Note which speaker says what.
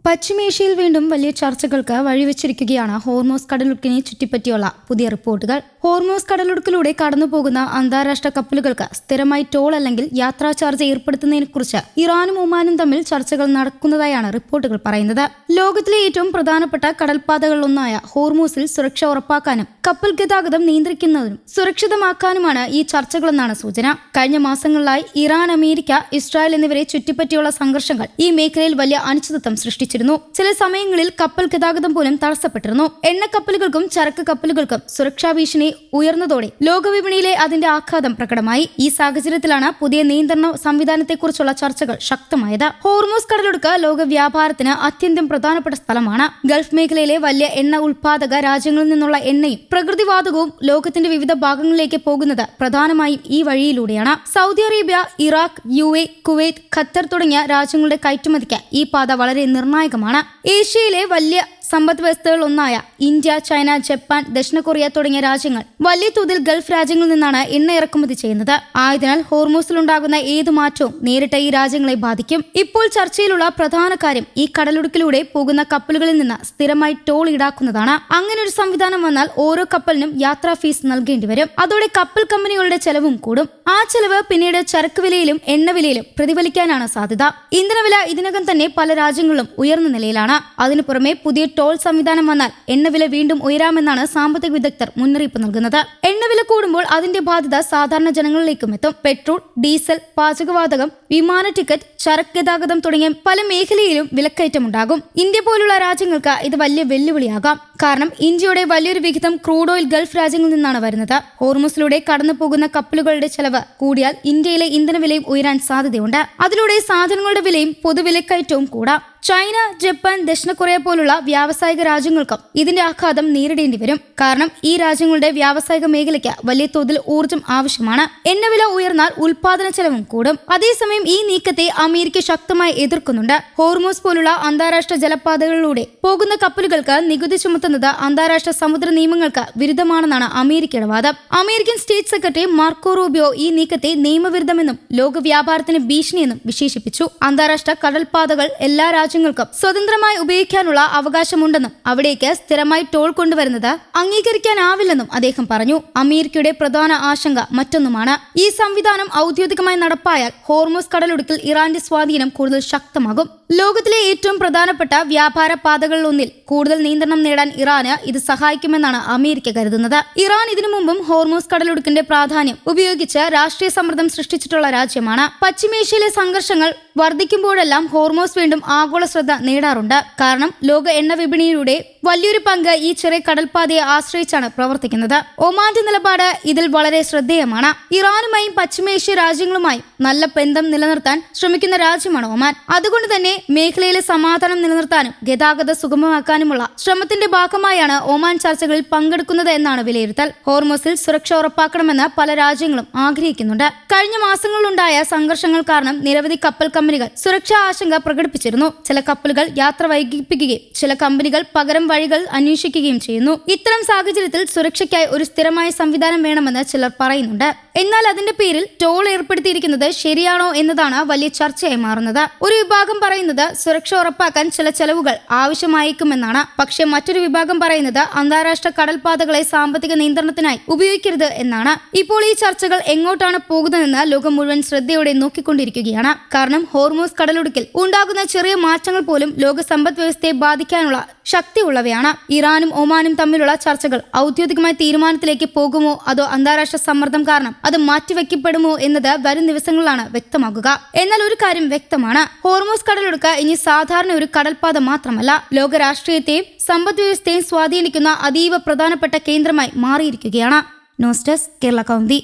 Speaker 1: പശ്ചിമേഷ്യയിൽ വീണ്ടും വലിയ ചർച്ചകൾക്ക് വഴിവെച്ചിരിക്കുകയാണ് ഹോർമൂസ് കടലിടുക്കിനെ ചുറ്റിപ്പറ്റിയുള്ള പുതിയ റിപ്പോർട്ടുകൾ. ഹോർമൂസ് കടലിടുക്കിലൂടെ കടന്നുപോകുന്ന അന്താരാഷ്ട്ര കപ്പലുകൾക്ക് സ്ഥിരമായി ടോൾ അല്ലെങ്കിൽ യാത്രാ ചാർജ് ഏർപ്പെടുത്തുന്നതിനെക്കുറിച്ച് ഇറാനും ഒമാനും തമ്മിൽ ചർച്ചകൾ നടക്കുന്നതായാണ് റിപ്പോർട്ടുകൾ പറയുന്നത്. ലോകത്തിലെ ഏറ്റവും പ്രധാനപ്പെട്ട കടൽപാതകളിലൊന്നായ ഹോർമൂസിൽ സുരക്ഷ ഉറപ്പാക്കാനും കപ്പൽ ഗതാഗതം നിയന്ത്രിക്കുന്നതിനും സുരക്ഷിതമാക്കാനുമാണ് ഈ ചർച്ചകളെന്നാണ് സൂചന. കഴിഞ്ഞ മാസങ്ങളിലായി ഇറാൻ, അമേരിക്ക, ഇസ്രായേൽ എന്നിവരെ ചുറ്റിപ്പറ്റിയുള്ള സംഘർഷങ്ങൾ ഈ മേഖലയിൽ വലിയ അനിശ്ചിതത്വം സൃഷ്ടിച്ചിരുന്നു. ചില സമയങ്ങളിൽ കപ്പൽ ഗതാഗതം പോലും തടസ്സപ്പെട്ടിരുന്നു. എണ്ണക്കപ്പലുകൾക്കും ചരക്ക് കപ്പലുകൾക്കും സുരക്ഷാ ഭീഷണി ഉയർന്നതോടെ ലോകവിപണിയിലെ അതിന്റെ ആഘാതം പ്രകടമായി. ഈ സാഹചര്യത്തിലാണ് പുതിയ നിയന്ത്രണ സംവിധാനത്തെക്കുറിച്ചുള്ള ചർച്ചകൾ ശക്തമായത്. ഹോർമൂസ് കടലിടുക്ക് ലോക വ്യാപാരത്തിന് അത്യന്തം പ്രധാനപ്പെട്ട സ്ഥലമാണ്. ഗൾഫ് മേഖലയിലെ വലിയ എണ്ണ ഉൽപാദക രാജ്യങ്ങളിൽ നിന്നുള്ള എണ്ണയും പ്രകൃതിവാതകവും ലോകത്തിന്റെ വിവിധ ഭാഗങ്ങളിലേക്ക് പോകുന്നത് പ്രധാനമായും ഈ വഴിയിലൂടെയാണ്. Saudi Arabia, Iraq, UAE, Kuwait, Qatar തുടങ്ങിയ രാജ്യങ്ങളുടെ കയറ്റുമതിക്ക് ഈ പാത വളരെ നിർണായകമാണ്. ഏഷ്യയിലെ വലിയ സമ്പദ് വ്യവസ്ഥകൾ ഒന്നായ ഇന്ത്യ, ചൈന, ജപ്പാൻ, ദക്ഷിണ കൊറിയ തുടങ്ങിയ രാജ്യങ്ങൾ വലിയ തോതിൽ ഗൾഫ് രാജ്യങ്ങളിൽ നിന്നാണ് എണ്ണ ഇറക്കുമതി ചെയ്യുന്നത്. ആയതിനാൽ ഹോർമൂസിലുണ്ടാകുന്ന ഏതു മാറ്റവും നേരിട്ട് ഈ രാജ്യങ്ങളെ ബാധിക്കും. ഇപ്പോൾ ചർച്ചയിലുള്ള പ്രധാന കാര്യം ഈ കടലിടുക്കിലൂടെ പോകുന്ന കപ്പലുകളിൽ നിന്ന് സ്ഥിരമായി ടോൾ ഈടാക്കുന്നതാണ്. അങ്ങനെ ഒരു സംവിധാനം വന്നാൽ ഓരോ കപ്പലിനും യാത്രാ ഫീസ് നൽകേണ്ടി വരും. അതോടെ കപ്പൽ കമ്പനികളുടെ ചെലവും കൂടും. ആ ചെലവ് പിന്നീട് ചരക്ക് വിലയിലും എണ്ണവിലയിലും പ്രതിഫലിക്കാനാണ് സാധ്യത. ഇന്ധനവില ഇതിനകം തന്നെ പല രാജ്യങ്ങളിലും ഉയർന്ന നിലയിലാണ്. അതിനു പുറമെ പുതിയ ടോൾ സംവിധാനം വന്നാൽ എണ്ണവില വീണ്ടും ഉയരാമെന്നാണ് സാമ്പത്തിക വിദഗ്ധർ മുന്നറിയിപ്പ് നൽകുന്നത്. എണ്ണവില കൂടുമ്പോൾ അതിന്റെ ബാധ്യത സാധാരണ ജനങ്ങളിലേക്കും എത്തും. പെട്രോൾ, ഡീസൽ, പാചകവാതകം, വിമാന ടിക്കറ്റ്, ചരക്ക് ഗതാഗതം തുടങ്ങിയ പല മേഖലയിലും വിലക്കയറ്റമുണ്ടാകും. ഇന്ത്യ പോലുള്ള രാജ്യങ്ങൾക്ക് ഇത് വലിയ വെല്ലുവിളിയാകാം. കാരണം ഇന്ത്യയുടെ വലിയൊരു വിഹിതം ക്രൂഡ് ഓയിൽ ഗൾഫ് രാജ്യങ്ങളിൽ നിന്നാണ് വരുന്നത്. ഹോർമൂസിലൂടെ കടന്നു പോകുന്ന കപ്പലുകളുടെ ചെലവ് കൂടിയാൽ ഇന്ത്യയിലെ ഇന്ധനവിലയും ഉയരാൻ സാധ്യതയുണ്ട്. അതിലൂടെ സാധനങ്ങളുടെ വിലയും പൊതുവിലക്കയറ്റവും കൂടാം. ചൈന, ജപ്പാൻ, ദക്ഷിണ കൊറിയ പോലുള്ള വ്യാവസായിക രാജ്യങ്ങൾക്കും ഇതിന്റെ ആഘാതം നേരിടേണ്ടി വരും. കാരണം ഈ രാജ്യങ്ങളുടെ വ്യാവസായിക മേഖലയ്ക്ക് വലിയ തോതിൽ ഊർജ്ജം ആവശ്യമാണ്. എണ്ണവില ഉയർന്നാൽ ഉൽപാദന ചെലവും കൂടും. അതേസമയം ഈ നീക്കത്തെ അമേരിക്ക ശക്തമായി എതിർക്കുന്നുണ്ട്. ഹോർമൂസ് പോലുള്ള അന്താരാഷ്ട്ര ജലപാതകളിലൂടെ പോകുന്ന കപ്പലുകൾക്ക് നികുതി ചുമത്തുന്നത് അന്താരാഷ്ട്ര സമുദ്ര നിയമങ്ങൾക്ക് വിരുദ്ധമാണെന്നാണ് അമേരിക്കയുടെ വാദം. American state secretary Marco Rubio ഈ നീക്കത്തെ നിയമവിരുദ്ധമെന്നും ലോക വ്യാപാരത്തിന് ഭീഷണിയെന്നും വിശേഷിപ്പിച്ചു. അന്താരാഷ്ട്ര കടൽപാതകൾ എല്ലാ രാജ്യങ്ങൾക്കും സ്വതന്ത്രമായി ഉപയോഗിക്കാനുള്ള അവകാശമുണ്ടെന്നും അവിടേക്ക് സ്ഥിരമായി ടോൾ കൊണ്ടുവരുന്നത് അംഗീകരിക്കാനാവില്ലെന്നും അദ്ദേഹം പറഞ്ഞു. അമേരിക്കയുടെ പ്രധാന ആശങ്ക മറ്റൊന്നുമാണ്. ഈ സംവിധാനം ഔദ്യോഗികമായി നടപ്പായാൽ ഹോർമൂസ് കടലിടുക്കിൽ ഇറാന്റെ സ്വാധീനം കൂടുതൽ ശക്തമാകും. ലോകത്തിലെ ഏറ്റവും പ്രധാനപ്പെട്ട വ്യാപാര പാതകളിലൊന്നിൽ കൂടുതൽ നിയന്ത്രണം നേടാൻ ഇറാന് ഇത് സഹായിക്കുമെന്നാണ് അമേരിക്ക കരുതുന്നത്. ഇറാൻ ഇതിനു മുമ്പും ഹോർമൂസ് കടലിടുക്കിന്റെ പ്രാധാന്യം ഉപയോഗിച്ച് രാഷ്ട്രീയ സമ്മർദ്ദം സൃഷ്ടിച്ചിട്ടുള്ള രാജ്യമാണ്. പശ്ചിമേഷ്യയിലെ സംഘർഷങ്ങൾ വർദ്ധിക്കുമ്പോഴെല്ലാം ഹോർമൂസ് വീണ്ടും ആഗോള ശ്രദ്ധ നേടാറുണ്ട്. കാരണം ലോക എണ്ണ വിപണിയുടെ വലിയൊരു പങ്ക് ഈ ചെറിയ കടൽപാതയെ ആശ്രയിച്ചാണ് പ്രവർത്തിക്കുന്നത്. ഒമാന്റെ നിലപാട് ഇതിൽ വളരെ ശ്രദ്ധേയമാണ്. ഇറാനുമായും പശ്ചിമേഷ്യ രാജ്യങ്ങളുമായും നല്ല ബന്ധം നിലനിർത്താൻ ശ്രമിക്കുന്ന രാജ്യമാണ് ഒമാൻ. അതുകൊണ്ട് തന്നെ മേഖലയിലെ സമാധാനം നിലനിർത്താനും ഗതാഗത സുഗമമാക്കാനുമുള്ള ശ്രമത്തിന്റെ ഭാഗമായാണ് ഒമാൻ ചർച്ചകളിൽ പങ്കെടുക്കുന്നത് എന്നാണ് വിലയിരുത്തൽ. ഹോർമൂസിൽ സുരക്ഷ ഉറപ്പാക്കണമെന്ന് പല രാജ്യങ്ങളും ആഗ്രഹിക്കുന്നുണ്ട്. കഴിഞ്ഞ മാസങ്ങളിലുണ്ടായ സംഘർഷങ്ങൾ കാരണം നിരവധി കപ്പൽ കമ്പനികൾ സുരക്ഷാ ആശങ്ക പ്രകടിപ്പിച്ചിരുന്നു. ചില കപ്പലുകൾ യാത്ര വൈകിപ്പിക്കുകയും ചില കമ്പനികൾ പകരം വഴികൾ അന്വേഷിക്കുകയും ചെയ്യുന്നു. ഇത്തരം സാഹചര്യത്തിൽ സുരക്ഷയ്ക്കായി ഒരു സ്ഥിരമായ സംവിധാനം വേണമെന്ന് ചിലർ പറയുന്നുണ്ട്. എന്നാൽ അതിന്റെ പേരിൽ ടോൾ ഏർപ്പെടുത്തിയിരിക്കുന്നത് ശരിയാണോ എന്നതാണ് വലിയ ചർച്ചയായി മാറുന്നത്. ഒരു വിഭാഗം പറയുന്നത് സുരക്ഷ ഉറപ്പാക്കാൻ ചില ചെലവുകൾ ആവശ്യമായേക്കുമെന്നാണ്. പക്ഷേ മറ്റൊരു വിഭാഗം പറയുന്നത് അന്താരാഷ്ട്ര കടൽപാതകളെ സാമ്പത്തിക നിയന്ത്രണത്തിനായി ഉപയോഗിക്കരുത് എന്നാണ്. ഇപ്പോൾ ഈ ചർച്ചകൾ എങ്ങോട്ടാണ് പോകുന്നതെന്ന് ലോകം മുഴുവൻ ശ്രദ്ധയോടെ നോക്കിക്കൊണ്ടിരിക്കുകയാണ്. കാരണം ഹോർമൂസ് കടലിടുക്കിൽ ഉണ്ടാകുന്ന ചെറിയ മാറ്റങ്ങൾ പോലും ലോക സമ്പദ് വ്യവസ്ഥയെ ബാധിക്കാനുള്ള ശക്തിയുള്ളവയാണ്. ഇറാനും ഒമാനും തമ്മിലുള്ള ചർച്ചകൾ ഔദ്യോഗികമായ തീരുമാനത്തിലേക്ക് പോകുമോ അതോ അന്താരാഷ്ട്ര സമ്മർദ്ദം കാരണം അത് മാറ്റിവെക്കപ്പെടുമോ എന്നത് വരും ദിവസങ്ങളിലാണ് വ്യക്തമാകുക. എന്നാൽ ഒരു കാര്യം വ്യക്തമാണ്, ഹോർമൂസ് കടലിടുക്ക് ഇനി സാധാരണ ഒരു കടൽപാത മാത്രമല്ല, ലോക രാഷ്ട്രീയത്തെയും സമ്പദ് വ്യവസ്ഥയെയും സ്വാധീനിക്കുന്ന അതീവ പ്രധാനപ്പെട്ട കേന്ദ്രമായി മാറിയിരിക്കുകയാണ്. News desk Kerala Kaumudi.